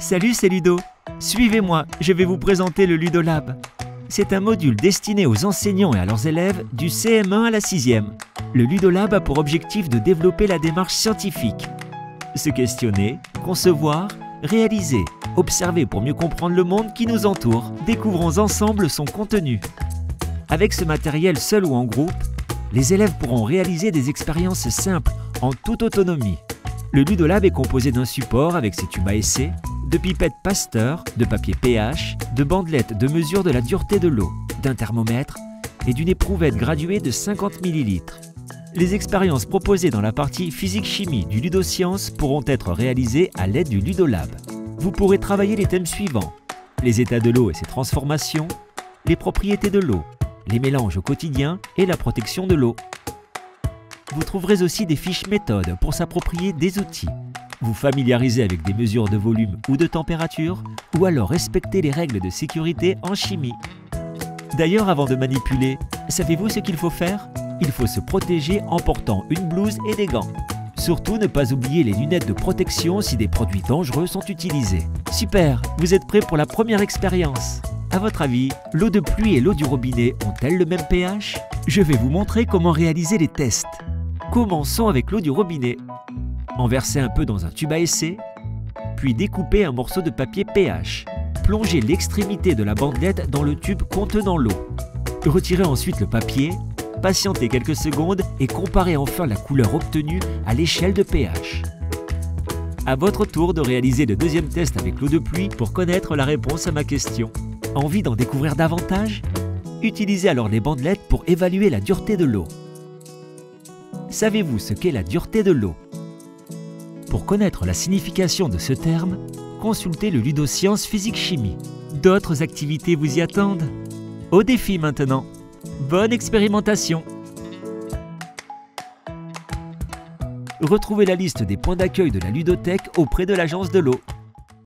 Salut, c'est Ludo. Suivez-moi, je vais vous présenter le Ludolab. C'est un module destiné aux enseignants et à leurs élèves du CM1 à la 6e. Le Ludolab a pour objectif de développer la démarche scientifique. Se questionner, concevoir, réaliser, observer pour mieux comprendre le monde qui nous entoure. Découvrons ensemble son contenu. Avec ce matériel seul ou en groupe, les élèves pourront réaliser des expériences simples en toute autonomie. Le Ludolab est composé d'un support avec ses tubes à essai, de pipettes Pasteur, de papier pH, de bandelettes de mesure de la dureté de l'eau, d'un thermomètre et d'une éprouvette graduée de 50 ml. Les expériences proposées dans la partie physique-chimie du Ludosciences pourront être réalisées à l'aide du Ludolab. Vous pourrez travailler les thèmes suivants: les états de l'eau et ses transformations, les propriétés de l'eau, les mélanges au quotidien et la protection de l'eau. Vous trouverez aussi des fiches méthodes pour s'approprier des outils. Vous familiariser avec des mesures de volume ou de température, ou alors respecter les règles de sécurité en chimie. D'ailleurs, avant de manipuler, savez-vous ce qu'il faut faire? Il faut se protéger en portant une blouse et des gants. Surtout ne pas oublier les lunettes de protection si des produits dangereux sont utilisés. Super, vous êtes prêts pour la première expérience? À votre avis, l'eau de pluie et l'eau du robinet ont-elles le même pH? Je vais vous montrer comment réaliser les tests. Commençons avec l'eau du robinet. En verser un peu dans un tube à essai, puis découper un morceau de papier pH. Plongez l'extrémité de la bandelette dans le tube contenant l'eau. Retirez ensuite le papier, patientez quelques secondes et comparez enfin la couleur obtenue à l'échelle de pH. À votre tour de réaliser le deuxième test avec l'eau de pluie pour connaître la réponse à ma question. Envie d'en découvrir davantage? Utilisez alors les bandelettes pour évaluer la dureté de l'eau. Savez-vous ce qu'est la dureté de l'eau? Pour connaître la signification de ce terme, consultez le Ludosciences Physique-Chimie. D'autres activités vous y attendent? Au défi maintenant! Bonne expérimentation! Retrouvez la liste des points d'accueil de la ludothèque auprès de l'Agence de l'eau.